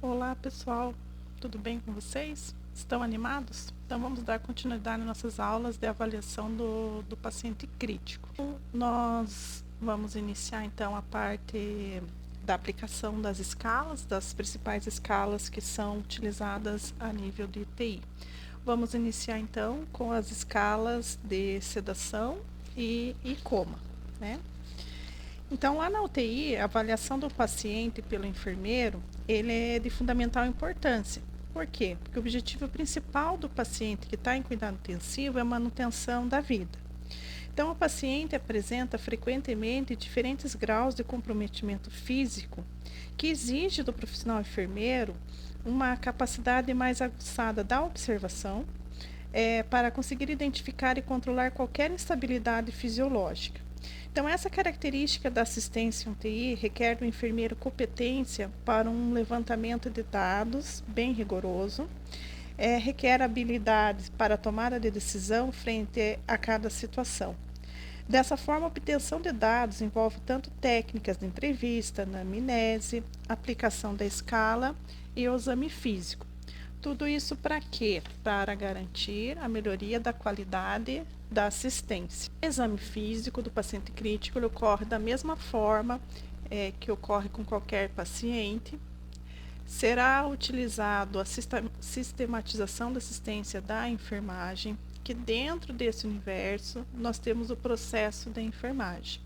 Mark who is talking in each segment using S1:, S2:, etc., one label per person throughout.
S1: Olá pessoal, tudo bem com vocês? Estão animados? Então vamos dar continuidade nas nossas aulas de avaliação do paciente crítico. Nós vamos iniciar então a parte da aplicação das escalas, das principais escalas que são utilizadas a nível de TI. Vamos iniciar então com as escalas de sedação e coma, né? Então, lá na UTI, a avaliação do paciente pelo enfermeiro, ele é de fundamental importância. Por quê? Porque o objetivo principal do paciente que está em cuidado intensivo é a manutenção da vida. Então, o paciente apresenta frequentemente diferentes graus de comprometimento físico, que exige do profissional enfermeiro uma capacidade mais aguçada da observação, para conseguir identificar e controlar qualquer instabilidade fisiológica. Então, essa característica da assistência em UTI requer do enfermeiro competência para um levantamento de dados bem rigoroso, requer habilidades para a tomada de decisão frente a cada situação. Dessa forma, a obtenção de dados envolve tanto técnicas de entrevista, anamnese, aplicação da escala e o exame físico. Tudo isso para quê? Para garantir a melhoria da qualidade da assistência. O exame físico do paciente crítico ocorre da mesma forma que ocorre com qualquer paciente. Será utilizado a sistematização da assistência da enfermagem, que dentro desse universo nós temos o processo da enfermagem.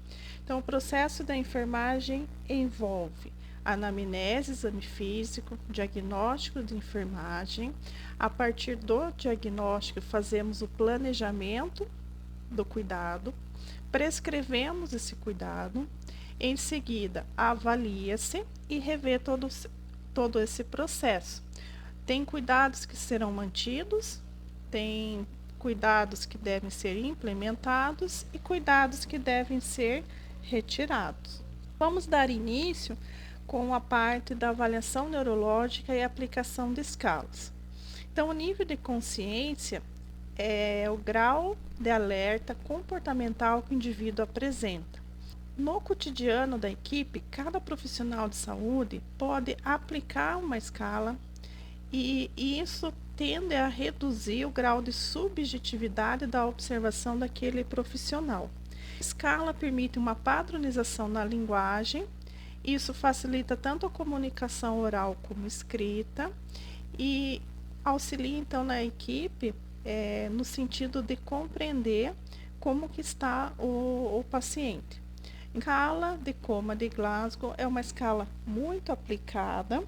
S1: Então, o processo da enfermagem envolve anamnese, exame físico, diagnóstico de enfermagem. A partir do diagnóstico, fazemos o planejamento do cuidado, prescrevemos esse cuidado, em seguida avalia-se e revê todo esse processo. Tem cuidados que serão mantidos, tem cuidados que devem ser implementados e cuidados que devem ser retirados. Vamos dar início com a parte da avaliação neurológica e aplicação de escalas. Então, o nível de consciência é o grau de alerta comportamental que o indivíduo apresenta. No cotidiano da equipe, cada profissional de saúde pode aplicar uma escala e isso tende a reduzir o grau de subjetividade da observação daquele profissional. A escala permite uma padronização na linguagem. Isso facilita tanto a comunicação oral como escrita e auxilia então na equipe no sentido de compreender como que está o paciente. A escala de coma de Glasgow é uma escala muito aplicada,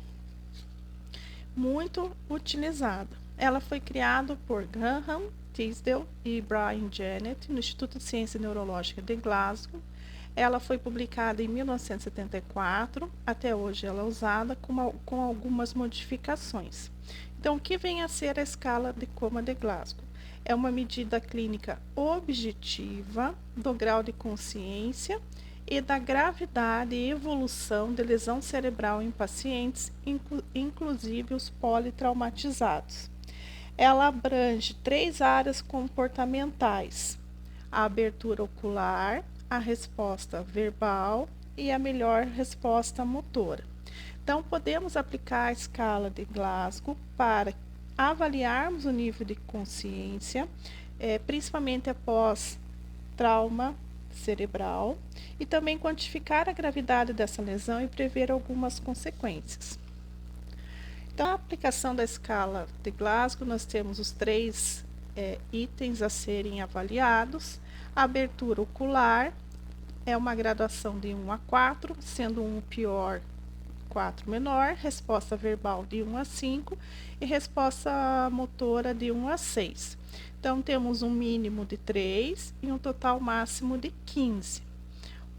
S1: muito utilizada. Ela foi criada por Graham Tisdale e Brian Janet no Instituto de Ciência Neurológica de Glasgow. Ela foi publicada em 1974, até hoje ela é usada com algumas modificações. Então, o que vem a ser a escala de coma de Glasgow? É uma medida clínica objetiva do grau de consciência e da gravidade e evolução de lesão cerebral em pacientes, inclusive os politraumatizados. Ela abrange 3 áreas comportamentais: a abertura ocular, a resposta verbal e a melhor resposta motora. Então, podemos aplicar a escala de Glasgow para avaliarmos o nível de consciência, principalmente após trauma cerebral, e também quantificar a gravidade dessa lesão e prever algumas consequências. Então, a aplicação da escala de Glasgow, nós temos os 3 itens a serem avaliados. A abertura ocular é uma graduação de 1 a 4, sendo 1 pior, 4 menor, resposta verbal de 1 a 5 e resposta motora de 1 a 6. Então, temos um mínimo de 3 e um total máximo de 15.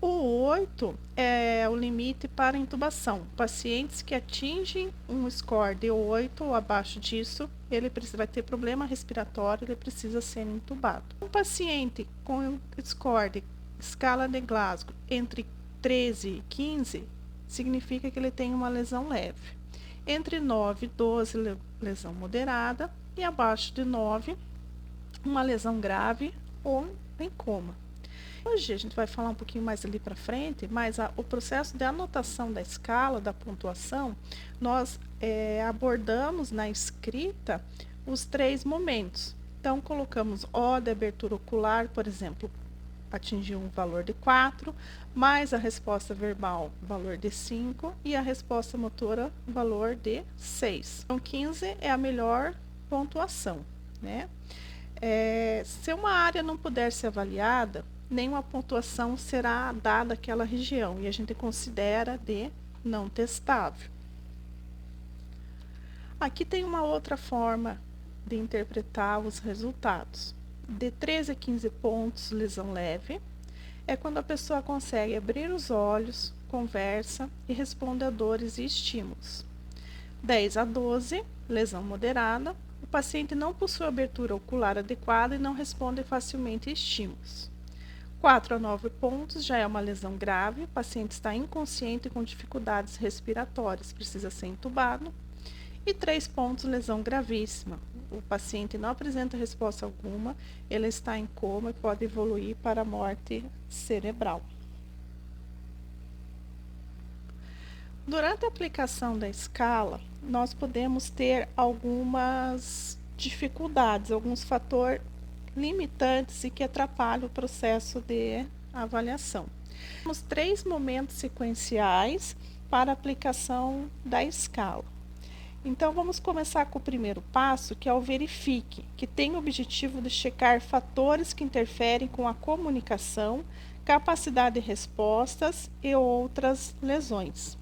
S1: O 8 é o limite para intubação. Pacientes que atingem um score de 8 ou abaixo disso, ele vai ter problema respiratório, ele precisa ser intubado. Um paciente com score de escala de Glasgow entre 13 e 15, significa que ele tem uma lesão leve. Entre 9 e 12, lesão moderada, e abaixo de 9, uma lesão grave ou em coma. Hoje a gente vai falar um pouquinho mais ali para frente, mas o processo de anotação da escala, da pontuação, nós abordamos na escrita os 3 momentos. Então, colocamos O de abertura ocular, por exemplo, atingiu um valor de 4, mais a resposta verbal, valor de 5, e a resposta motora, valor de 6. Então, 15 é a melhor pontuação, né? Se uma área não puder ser avaliada, nenhuma pontuação será dada àquela região, e a gente considera de não testável. Aqui tem uma outra forma de interpretar os resultados. De 13 a 15 pontos, lesão leve, é quando a pessoa consegue abrir os olhos, conversa e responde a dores e estímulos. 10 a 12, lesão moderada, o paciente não possui abertura ocular adequada e não responde facilmente a estímulos. 4 a 9 pontos já é uma lesão grave, o paciente está inconsciente e com dificuldades respiratórias, precisa ser entubado. E 3 pontos, lesão gravíssima. O paciente não apresenta resposta alguma, ele está em coma e pode evoluir para a morte cerebral. Durante a aplicação da escala, nós podemos ter algumas dificuldades, alguns fatores limitantes e que atrapalham o processo de avaliação. Temos 3 momentos sequenciais para a aplicação da escala. Então, vamos começar com o primeiro passo, que é o verifique, que tem o objetivo de checar fatores que interferem com a comunicação, capacidade de respostas e outras lesões.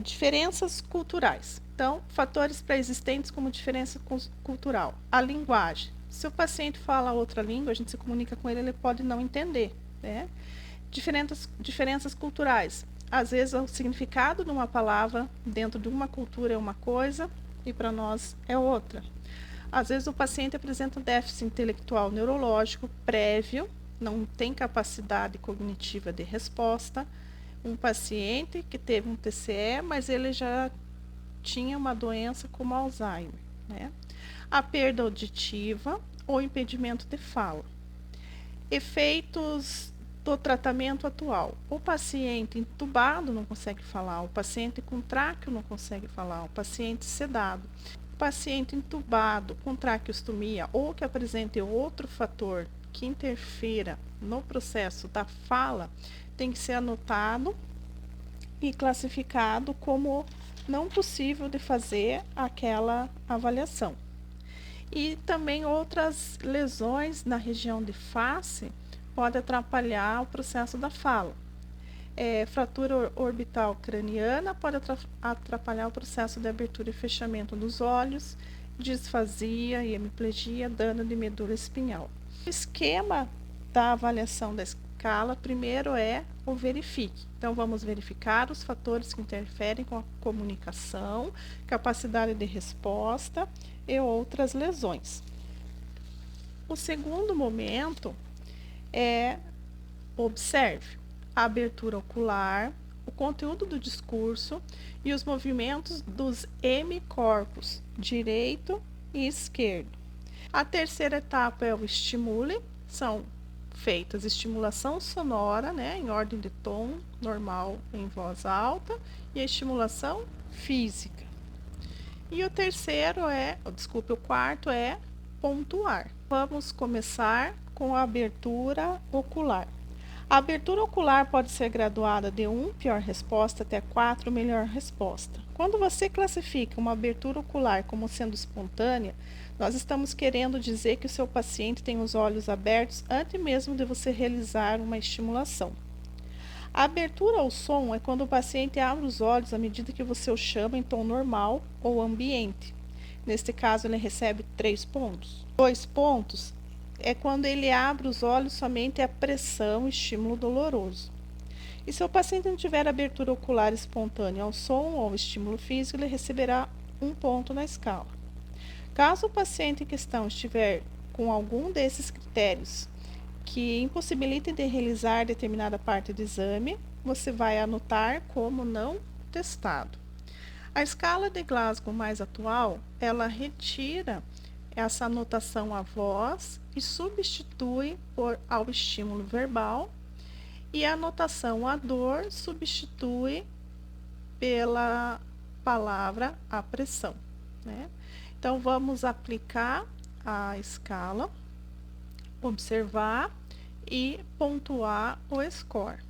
S1: Diferenças culturais. Então, fatores pré-existentes como diferença cultural. A linguagem. Se o paciente fala outra língua, a gente se comunica com ele, ele pode não entender, né? Diferenças culturais. Às vezes, o significado de uma palavra dentro de uma cultura é uma coisa e para nós é outra. Às vezes, o paciente apresenta um déficit intelectual neurológico prévio, não tem capacidade cognitiva de resposta. Um paciente que teve um TCE, mas ele já tinha uma doença como Alzheimer, né? A perda auditiva ou impedimento de fala. Efeitos do tratamento atual. O paciente entubado não consegue falar, o paciente com tráqueo não consegue falar, o paciente sedado. O paciente entubado com traqueostomia ou que apresente outro fator que interfira no processo da fala, tem que ser anotado e classificado como não possível de fazer aquela avaliação. E também outras lesões na região de face pode atrapalhar o processo da fala. Fratura orbital craniana pode atrapalhar o processo de abertura e fechamento dos olhos, disfasia e hemiplegia, dano de medula espinhal. O esquema da avaliação da escala, primeiro é o verifique. Então, vamos verificar os fatores que interferem com a comunicação, capacidade de resposta e outras lesões. O segundo momento é observe a abertura ocular, o conteúdo do discurso e os movimentos dos hemicorpos, direito e esquerdo. A terceira etapa é o estimule, são feitas estimulação sonora, né, em ordem de tom, normal em voz alta, e a estimulação física. E o quarto é pontuar. Vamos começar com a abertura ocular. A abertura ocular pode ser graduada de 1, pior resposta, até 4, melhor resposta. Quando você classifica uma abertura ocular como sendo espontânea, nós estamos querendo dizer que o seu paciente tem os olhos abertos antes mesmo de você realizar uma estimulação. A abertura ao som é quando o paciente abre os olhos à medida que você o chama em tom normal ou ambiente. Neste caso, ele recebe 3 pontos. 2 pontos é quando ele abre os olhos somente à pressão, estímulo doloroso. E se o paciente não tiver abertura ocular espontânea ao som ou ao estímulo físico, ele receberá 1 ponto na escala. Caso o paciente em questão estiver com algum desses critérios que impossibilitem de realizar determinada parte do exame, você vai anotar como não testado. A escala de Glasgow mais atual, ela retira essa anotação à voz e substitui ao estímulo verbal, e a anotação à dor substitui pela palavra à pressão, né? Então, vamos aplicar a escala, observar e pontuar o score.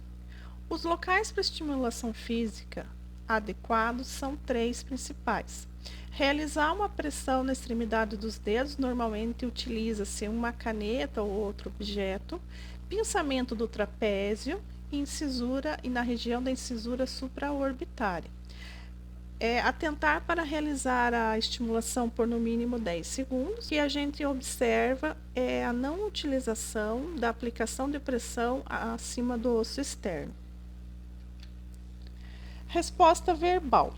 S1: Os locais para estimulação física adequados são 3 principais. Realizar uma pressão na extremidade dos dedos, normalmente utiliza-se uma caneta ou outro objeto, pinçamento do trapézio, incisura e na região da incisura supraorbitária. Atentar para realizar a estimulação por no mínimo 10 segundos, e a gente observa a não utilização da aplicação de pressão acima do osso externo. Resposta verbal.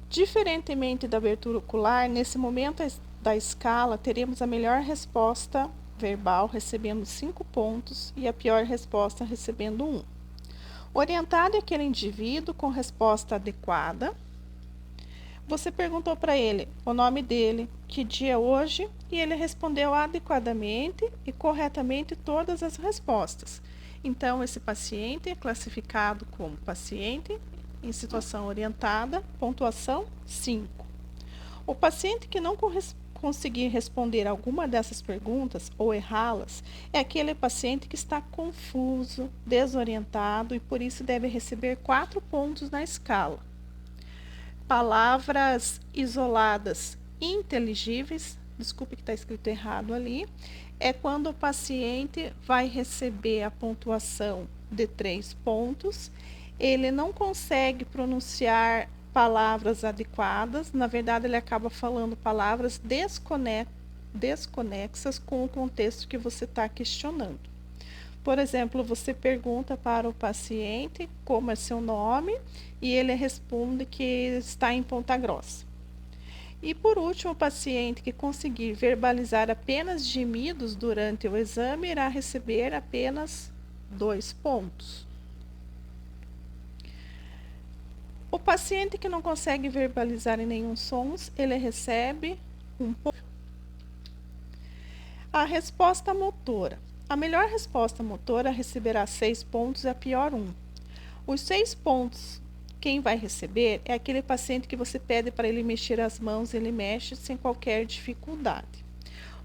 S1: Diferentemente da abertura ocular, nesse momento da escala, teremos a melhor resposta verbal recebendo 5 pontos e a pior resposta recebendo 1. Orientado aquele indivíduo com resposta adequada, você perguntou para ele o nome dele, que dia é hoje, e ele respondeu adequadamente e corretamente todas as respostas. Então, esse paciente é classificado como paciente em situação orientada, pontuação 5. O paciente que não conseguir responder alguma dessas perguntas ou errá-las é aquele paciente que está confuso, desorientado e por isso deve receber 4 pontos na escala. Palavras isoladas inteligíveis, desculpe que está escrito errado ali, é quando o paciente vai receber a pontuação de 3 pontos, ele não consegue pronunciar palavras adequadas, na verdade ele acaba falando palavras desconexas com o contexto que você está questionando. Por exemplo, você pergunta para o paciente como é seu nome e ele responde que está em Ponta Grossa. E por último, o paciente que conseguir verbalizar apenas gemidos durante o exame irá receber apenas 2 pontos. O paciente que não consegue verbalizar em nenhum sons, ele recebe 1 ponto. A resposta motora. A melhor resposta motora receberá 6 pontos e a pior 1. Os 6 pontos, quem vai receber é aquele paciente que você pede para ele mexer as mãos, ele mexe sem qualquer dificuldade.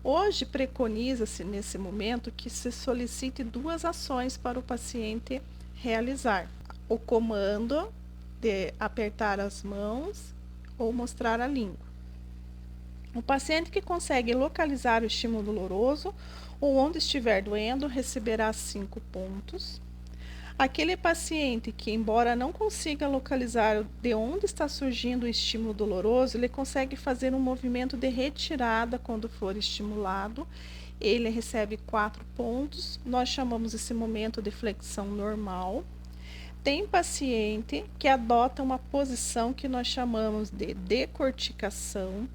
S1: Hoje, preconiza-se nesse momento que se solicite 2 ações para o paciente realizar. O comando de apertar as mãos ou mostrar a língua. O paciente que consegue localizar o estímulo doloroso ou onde estiver doendo receberá 5 pontos. Aquele paciente que, embora não consiga localizar de onde está surgindo o estímulo doloroso, ele consegue fazer um movimento de retirada quando for estimulado, ele recebe 4 pontos. Nós chamamos esse momento de flexão normal. Tem paciente que adota uma posição que nós chamamos de decorticação,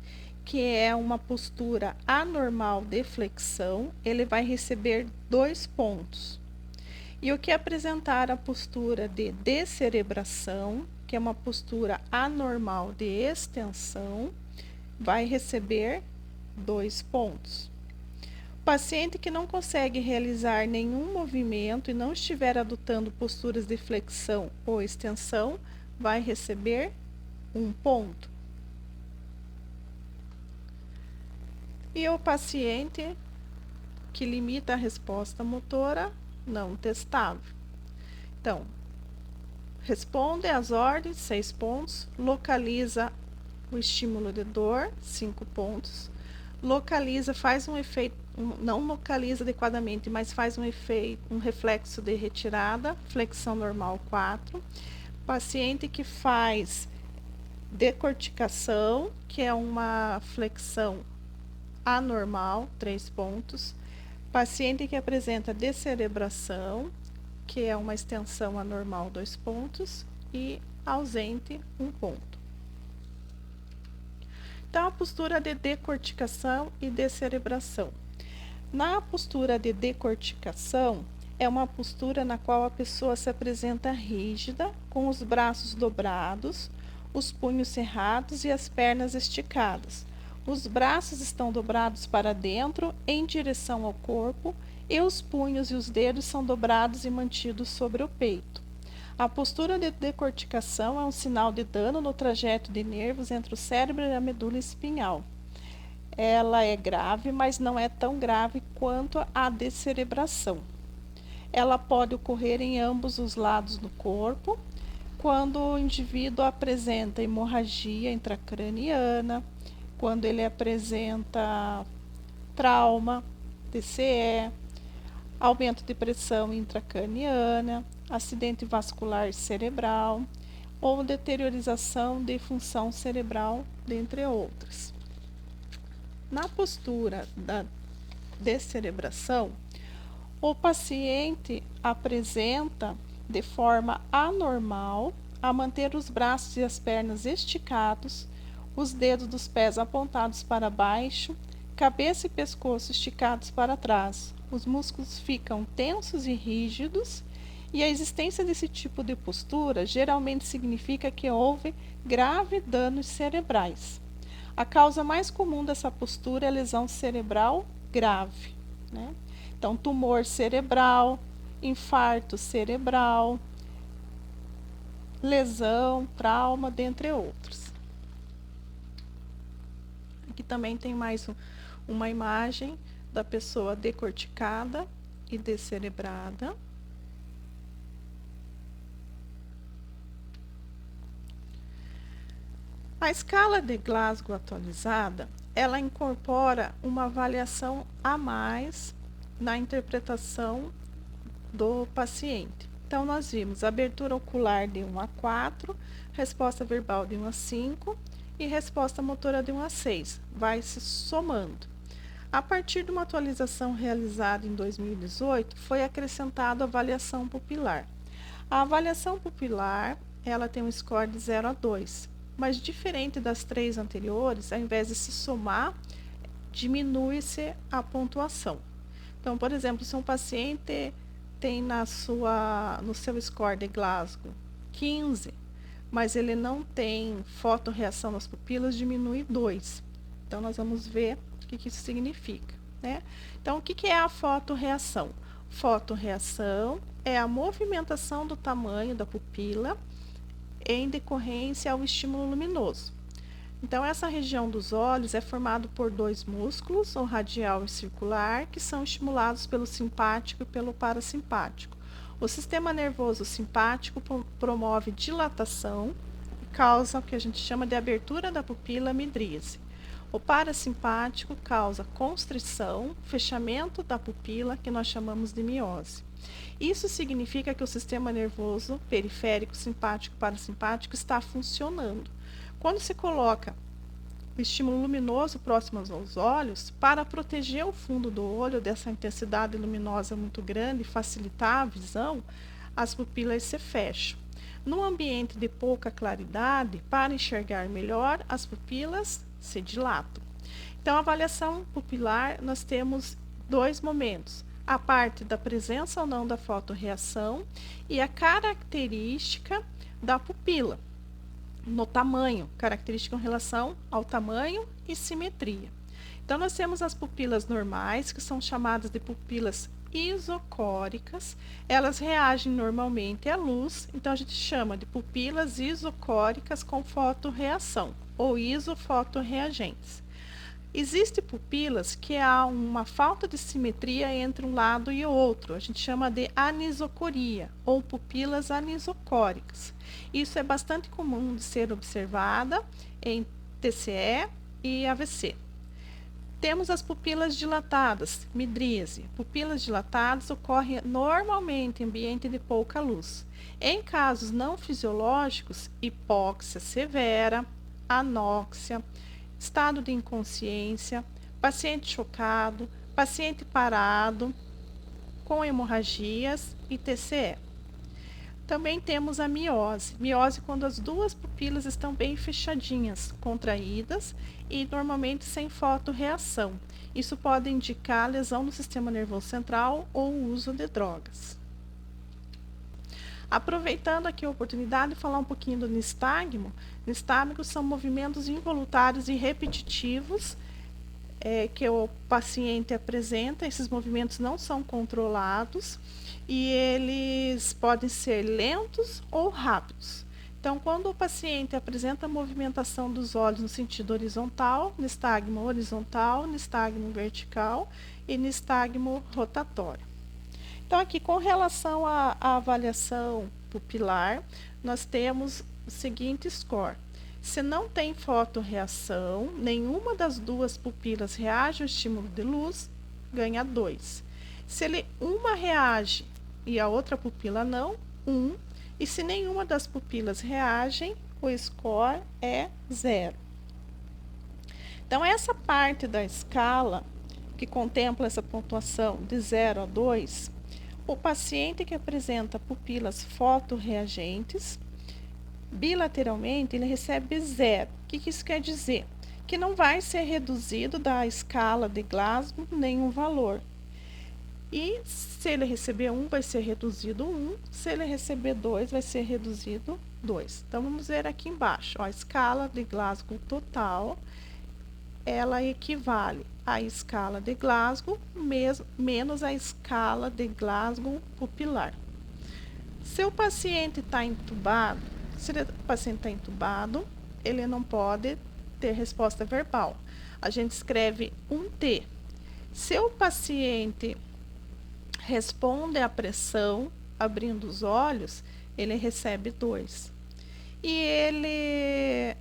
S1: que é uma postura anormal de flexão, ele vai receber 2 pontos. E o que apresentar a postura de descerebração, que é uma postura anormal de extensão, vai receber 2 pontos. Paciente que não consegue realizar nenhum movimento e não estiver adotando posturas de flexão ou extensão, vai receber 1 ponto. E o paciente que limita a resposta motora não testável. Então, responde às ordens, 6 pontos, localiza o estímulo de dor, 5 pontos, localiza, faz um efeito, não localiza adequadamente, mas faz um efeito, um reflexo de retirada, flexão normal 4. Paciente que faz decorticação, que é uma flexão anormal, 3 pontos. Paciente que apresenta descerebração, que é uma extensão anormal, 2 pontos. E ausente, 1 ponto. Então, a postura de decorticação e descerebração. Na postura de decorticação, é uma postura na qual a pessoa se apresenta rígida, com os braços dobrados, os punhos cerrados e as pernas esticadas. Os braços estão dobrados para dentro, em direção ao corpo, e os punhos e os dedos são dobrados e mantidos sobre o peito. A postura de decorticação é um sinal de dano no trajeto de nervos entre o cérebro e a medula espinhal. Ela é grave, mas não é tão grave quanto a descerebração. Ela pode ocorrer em ambos os lados do corpo, quando o indivíduo apresenta hemorragia intracraniana, quando ele apresenta trauma, TCE, aumento de pressão intracraniana, acidente vascular cerebral ou deteriorização de função cerebral, dentre outras. Na postura da descerebração, o paciente apresenta de forma anormal a manter os braços e as pernas esticados, os dedos dos pés apontados para baixo, cabeça e pescoço esticados para trás. Os músculos ficam tensos e rígidos, e a existência desse tipo de postura geralmente significa que houve graves danos cerebrais. A causa mais comum dessa postura é a lesão cerebral grave, né? Então, tumor cerebral, infarto cerebral, lesão, trauma, dentre outros. Aqui também tem mais uma imagem da pessoa decorticada e descerebrada. A escala de Glasgow atualizada, ela incorpora uma avaliação a mais na interpretação do paciente. Então, nós vimos abertura ocular de 1 a 4, resposta verbal de 1 a 5 e resposta motora de 1 a 6. Vai se somando. A partir de uma atualização realizada em 2018, foi acrescentada a avaliação pupilar. A avaliação pupilar, ela tem um score de 0 a 2, mas diferente das 3 anteriores, ao invés de se somar, diminui-se a pontuação. Então, por exemplo, se um paciente tem no seu score de Glasgow 15, mas ele não tem fotorreação nas pupilas, diminui 2. Então, nós vamos ver o que isso significa, né? Então, o que é a fotorreação? Fotorreação é a movimentação do tamanho da pupila em decorrência ao estímulo luminoso. Então, essa região dos olhos é formada por 2 músculos, o radial e o circular, que são estimulados pelo simpático e pelo parasimpático. O sistema nervoso simpático promove dilatação e causa o que a gente chama de abertura da pupila midríase. O parasimpático causa constrição, fechamento da pupila, que nós chamamos de miose. Isso significa que o sistema nervoso periférico, simpático e parasimpático está funcionando. Quando se coloca o estímulo luminoso próximo aos olhos, para proteger o fundo do olho dessa intensidade luminosa muito grande e facilitar a visão, as pupilas se fecham. Num ambiente de pouca claridade, para enxergar melhor, as pupilas se dilatam. Então, a avaliação pupilar, nós temos 2 momentos: a parte da presença ou não da fotorreação e a característica da pupila, no tamanho, característica em relação ao tamanho e simetria. Então, nós temos as pupilas normais, que são chamadas de pupilas isocóricas. Elas reagem normalmente à luz, então a gente chama de pupilas isocóricas com fotorreação ou isofotorreagentes. Existem pupilas que há uma falta de simetria entre um lado e o outro. A gente chama de anisocoria ou pupilas anisocóricas. Isso é bastante comum de ser observada em TCE e AVC. Temos as pupilas dilatadas, midríase. Pupilas dilatadas ocorrem normalmente em ambiente de pouca luz. Em casos não fisiológicos, hipóxia severa, anóxia, estado de inconsciência, paciente chocado, paciente parado, com hemorragias e TCE. Também temos a miose. Miose quando as 2 pupilas estão bem fechadinhas, contraídas e normalmente sem fotorreação. Isso pode indicar lesão no sistema nervoso central ou o uso de drogas. Aproveitando aqui a oportunidade de falar um pouquinho do nistagmo. Nistagmos são movimentos involuntários e repetitivos que o paciente apresenta. Esses movimentos não são controlados e eles podem ser lentos ou rápidos. Então, quando o paciente apresenta a movimentação dos olhos no sentido horizontal, nistagmo horizontal, nistagmo vertical e nistagmo rotatório. Então, aqui com relação à avaliação pupilar, nós temos o seguinte score. Se não tem fotorreação, nenhuma das duas pupilas reage ao estímulo de luz, ganha 2. Se uma reage e a outra pupila não, 1. E se nenhuma das pupilas reagem, o score é 0. Então, essa parte da escala, que contempla essa pontuação de 0 a 2, o paciente que apresenta pupilas fotorreagentes, bilateralmente, ele recebe 0. O que isso quer dizer? Que não vai ser reduzido da escala de Glasgow nenhum valor. E se ele receber 1, vai ser reduzido 1. Se ele receber 2, vai ser reduzido 2. Então, vamos ver aqui embaixo. Ó, a escala de Glasgow total, ela equivale à escala de Glasgow menos a escala de Glasgow pupilar. Se o paciente está entubado, ele não pode ter resposta verbal. A gente escreve um T. Se o paciente responde à pressão, abrindo os olhos, ele recebe 2. E ele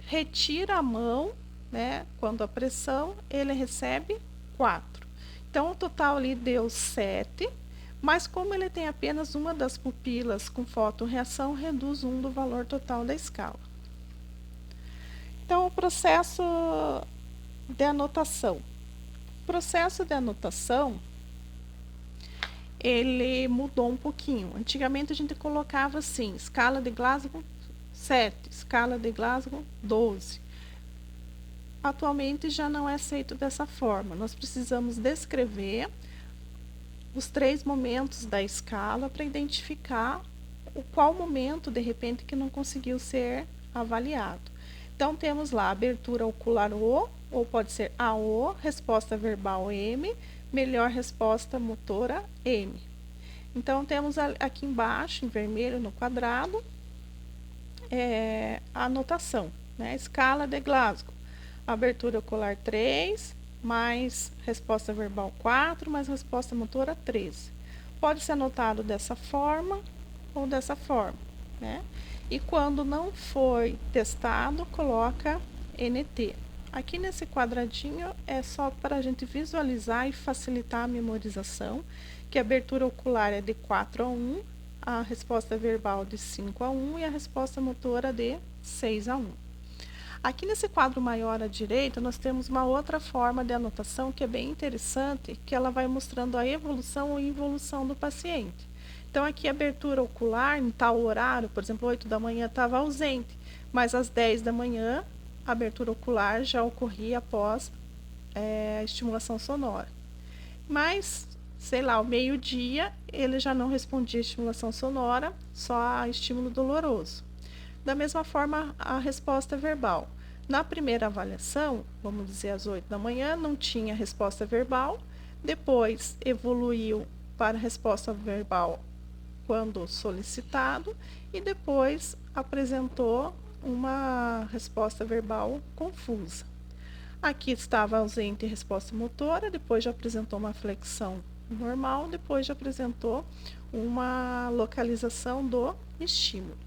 S1: retira a mão, né, quando a pressão, ele recebe 4. Então, o total ali deu 7, mas como ele tem apenas uma das pupilas com fotorreação, reduz 1 do valor total da escala. Então, o processo de anotação. O processo de anotação, ele mudou um pouquinho. Antigamente, a gente colocava assim, escala de Glasgow 7, escala de Glasgow 12. Atualmente já não é aceito dessa forma. Nós precisamos descrever os 3 momentos da escala para identificar qual momento, de repente, que não conseguiu ser avaliado. Então, temos lá abertura ocular O, ou pode ser AO, resposta verbal M, melhor resposta motora M. Então, temos aqui embaixo, em vermelho no quadrado, a anotação, né? Escala de Glasgow. Abertura ocular 3, mais resposta verbal 4, mais resposta motora 13. Pode ser anotado dessa forma ou dessa forma, né? E quando não foi testado, coloca NT. Aqui nesse quadradinho é só para a gente visualizar e facilitar a memorização, que a abertura ocular é de 4 a 1, a resposta verbal de 5 a 1 e a resposta motora de 6 a 1. Aqui nesse quadro maior à direita, nós temos uma outra forma de anotação que é bem interessante, que ela vai mostrando a evolução ou involução do paciente. Então, aqui a abertura ocular, em tal horário, por exemplo, 8 da manhã estava ausente, mas às 10 da manhã, a abertura ocular já ocorria após a estimulação sonora. Mas, sei lá, ao meio-dia, ele já não respondia a estimulação sonora, só a estímulo doloroso. Da mesma forma, a resposta verbal. Na primeira avaliação, vamos dizer às 8 da manhã, não tinha resposta verbal, depois evoluiu para resposta verbal quando solicitado e depois apresentou uma resposta verbal confusa. Aqui estava ausente resposta motora, depois já apresentou uma flexão normal, depois já apresentou uma localização do estímulo.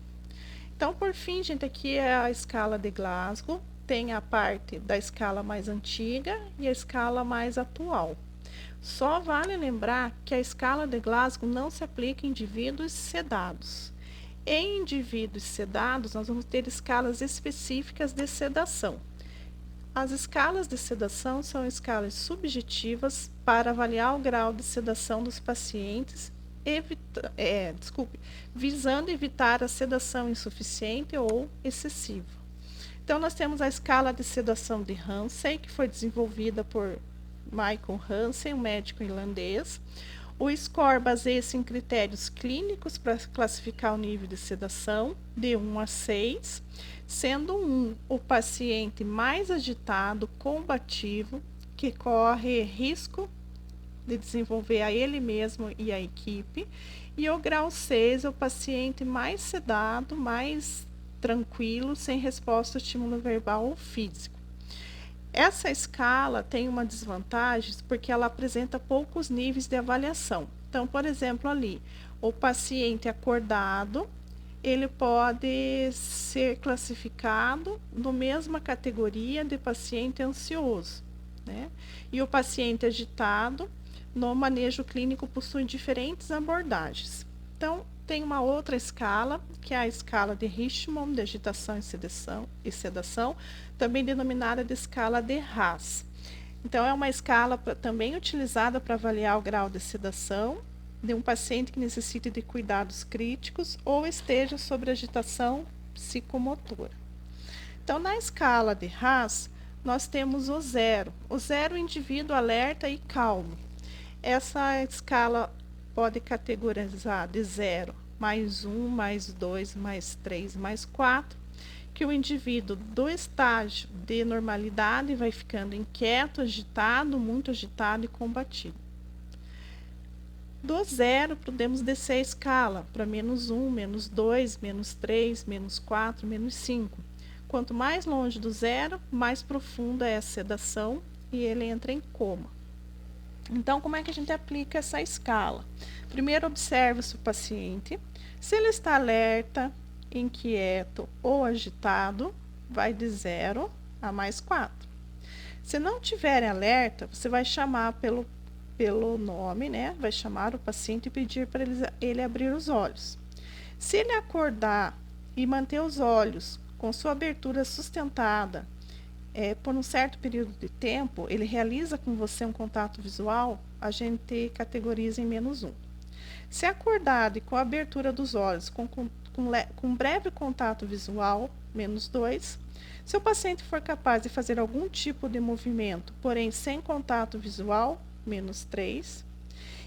S1: Então, por fim, gente, aqui é a escala de Glasgow, tem a parte da escala mais antiga e a escala mais atual. Só vale lembrar que a escala de Glasgow não se aplica em indivíduos sedados. Em indivíduos sedados, nós vamos ter escalas específicas de sedação. As escalas de sedação são escalas subjetivas para avaliar o grau de sedação dos pacientes, visando evitar a sedação insuficiente ou excessiva. Então, nós temos a escala de sedação de Hansen, que foi desenvolvida por Michael Hansen, um médico irlandês. O score baseia-se em critérios clínicos para classificar o nível de sedação, de 1 a 6, sendo 1 o paciente mais agitado, combativo, que corre risco de desenvolver a ele mesmo e a equipe, e o grau 6 é o paciente mais sedado, mais tranquilo, sem resposta ao estímulo verbal ou físico. Essa escala tem uma desvantagem porque ela apresenta poucos níveis de avaliação. Então, por exemplo, ali, o paciente acordado, ele pode ser classificado na mesma categoria de paciente ansioso, né? E o paciente agitado, no manejo clínico, possui diferentes abordagens. Então, tem uma outra escala, que é a escala de Richmond, de agitação e sedação, também denominada de escala de Haas. Então, é uma escala também utilizada para avaliar o grau de sedação de um paciente que necessite de cuidados críticos ou esteja sob agitação psicomotora. Então, na escala de Haas, nós temos o 0. O 0 é o indivíduo alerta e calmo. Essa escala pode categorizar de 0, mais 1, mais 2, mais 3, mais 4, que o indivíduo do estágio de normalidade vai ficando inquieto, agitado, muito agitado e combativo. Do 0, podemos descer a escala para menos 1, menos 2, menos 3, menos 4, menos 5. Quanto mais longe do 0, mais profunda é a sedação e ele entra em coma. Então, como é que a gente aplica essa escala? Primeiro, observa-se o paciente. Se ele está alerta, inquieto ou agitado, vai de 0 a mais 4. Se não tiver alerta, você vai chamar pelo nome, né? Vai chamar o paciente e pedir para ele abrir os olhos. Se ele acordar e manter os olhos com sua abertura sustentada, por um certo período de tempo, ele realiza com você um contato visual, a gente categoriza em menos 1. Se acordado e com a abertura dos olhos, com breve contato visual, menos 2. Se o paciente for capaz de fazer algum tipo de movimento, porém sem contato visual, menos 3.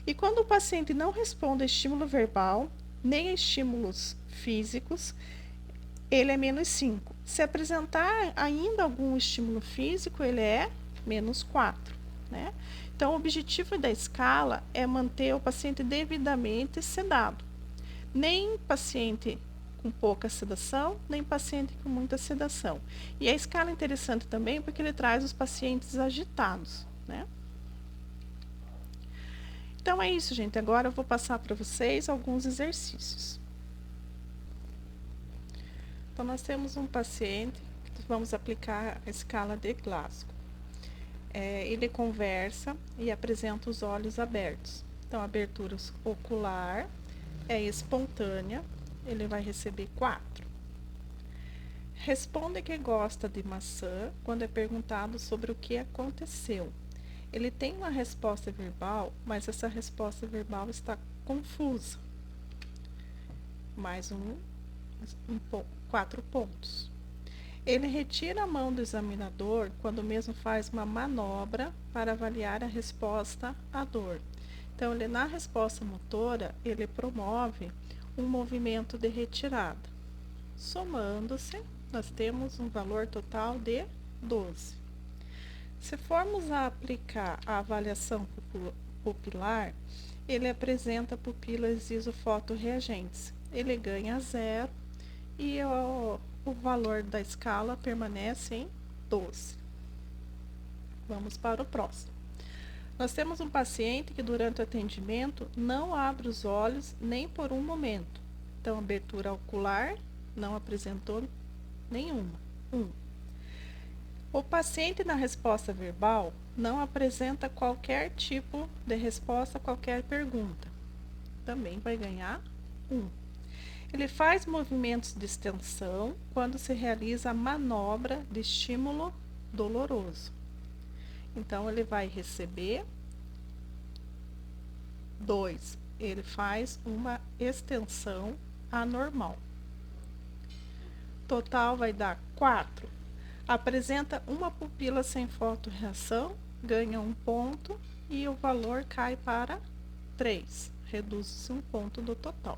S1: E quando o paciente não responde a estímulo verbal, nem a estímulos físicos, ele é menos 5. Se apresentar ainda algum estímulo físico, ele é menos 4, né? Então, o objetivo da escala é manter o paciente devidamente sedado. Nem paciente com pouca sedação, nem paciente com muita sedação. E a escala é interessante também porque ele traz os pacientes agitados, né? Então, é isso, gente. Agora eu vou passar para vocês alguns exercícios. Então, nós temos um paciente que vamos aplicar a escala de Glasgow. Ele conversa e apresenta os olhos abertos. Então, a abertura ocular é espontânea, ele vai receber 4. Responde que gosta de maçã quando é perguntado sobre o que aconteceu. Ele tem uma resposta verbal, mas essa resposta verbal está confusa. Mais 4 pontos. Ele retira a mão do examinador quando mesmo faz uma manobra para avaliar a resposta à dor. Então, na resposta motora, ele promove um movimento de retirada. Somando-se, nós temos um valor total de 12. Se formos a aplicar a avaliação pupilar, ele apresenta pupilas isofotorreagentes. Ele ganha 0 e o valor da escala permanece em 12. Vamos para o próximo. Nós temos um paciente que durante o atendimento não abre os olhos nem por um momento. Então, abertura ocular não apresentou nenhuma. 1. O paciente na resposta verbal não apresenta qualquer tipo de resposta a qualquer pergunta. Também vai ganhar 1. Ele faz movimentos de extensão quando se realiza a manobra de estímulo doloroso. Então, ele vai receber 2. Ele faz uma extensão anormal. Total vai dar 4. Apresenta uma pupila sem fotorreação, ganha 1 ponto e o valor cai para 3. Reduz-se um ponto do total.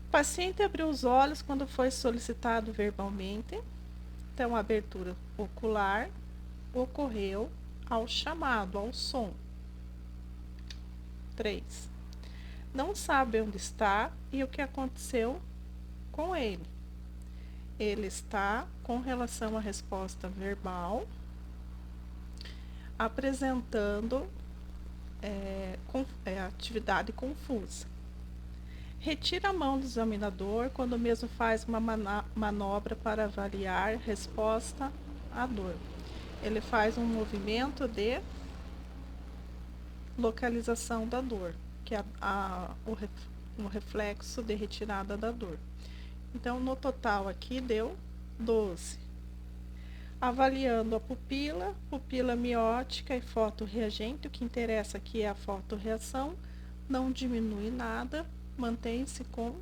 S1: O paciente abriu os olhos quando foi solicitado verbalmente. Então, a abertura ocular ocorreu ao chamado, ao som. 3. Não sabe onde está e o que aconteceu com ele. Ele está com relação à resposta verbal, apresentando atividade confusa. Retira a mão do examinador quando o mesmo faz uma manobra para avaliar resposta à dor. Ele faz um movimento de localização da dor, que é o reflexo de retirada da dor. Então, no total aqui deu 12. Avaliando a pupila miótica e fotorreagente, o que interessa aqui é a fotorreação, não diminui nada, mantém-se com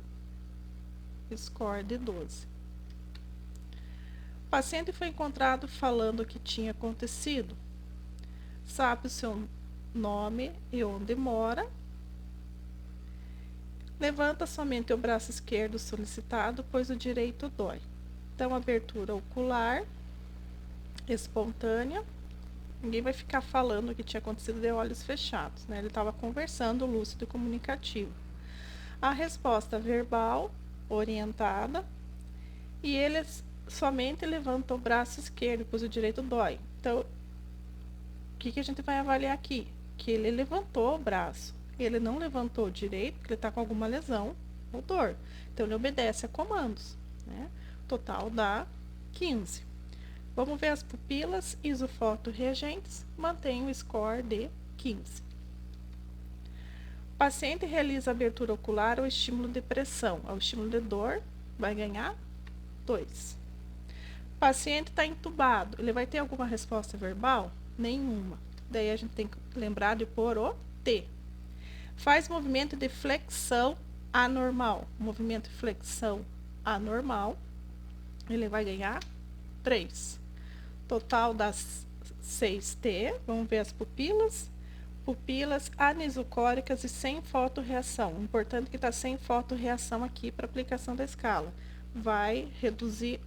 S1: score de 12. O paciente foi encontrado falando o que tinha acontecido. Sabe o seu nome e onde mora. Levanta somente o braço esquerdo solicitado, pois o direito dói. Então, abertura ocular espontânea. Ninguém vai ficar falando o que tinha acontecido de olhos fechados, né? Ele estava conversando, lúcido e comunicativo. A resposta verbal orientada, e ele somente levanta o braço esquerdo, pois o direito dói. Então, o que a gente vai avaliar aqui? Que ele levantou o braço. Ele não levantou o direito, porque ele está com alguma lesão ou dor. Então, ele obedece a comandos, né? Total dá 15. Vamos ver as pupilas isofotorreagentes, mantém o score de 15. O paciente realiza abertura ocular ao estímulo de pressão, ao estímulo de dor, vai ganhar 2. O paciente está entubado, ele vai ter alguma resposta verbal? Nenhuma. Daí a gente tem que lembrar de pôr o T. Faz movimento de flexão anormal. Movimento de flexão anormal, ele vai ganhar 3. Total das 6T, vamos ver as pupilas. Pupilas anisocóricas e sem fotorreação. Importante que está sem fotorreação aqui para aplicação da escala. Vai reduzir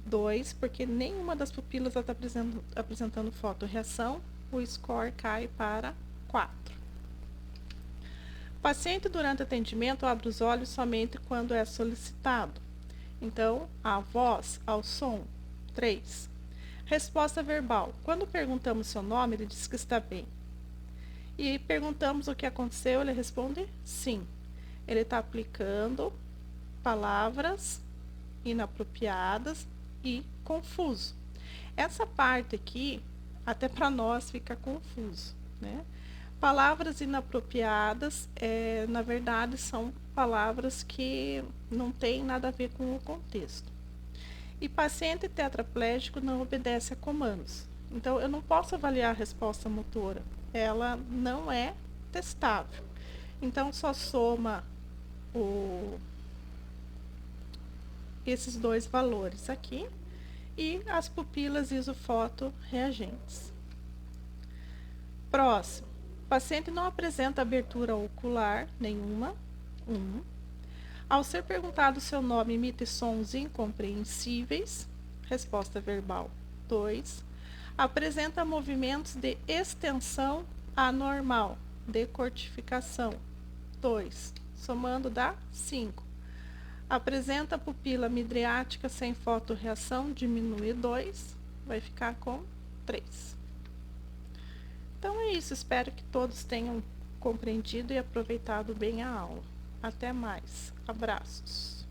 S1: 2, porque nenhuma das pupilas está apresentando fotorreação. O score cai para 4. O paciente, durante o atendimento, abre os olhos somente quando é solicitado. Então, a voz, ao som, 3. Resposta verbal. Quando perguntamos seu nome, ele diz que está bem. E perguntamos o que aconteceu, ele responde sim. Ele está aplicando palavras inapropriadas e confuso. Essa parte aqui, até para nós, fica confuso, né? Palavras inapropriadas, na verdade, são palavras que não têm nada a ver com o contexto. E paciente tetraplégico não obedece a comandos. Então, eu não posso avaliar a resposta motora. Ela não é testável. Então, só soma esses dois valores aqui e as pupilas isofotorreagentes. Próximo. O paciente não apresenta abertura ocular nenhuma. 1. Ao ser perguntado seu nome, emite sons incompreensíveis. Resposta verbal. 2. Apresenta movimentos de extensão anormal, decortificação. 2. Somando dá 5. Apresenta pupila midriática sem fotorreação, diminui 2, vai ficar com 3. Então é isso, espero que todos tenham compreendido e aproveitado bem a aula. Até mais, abraços.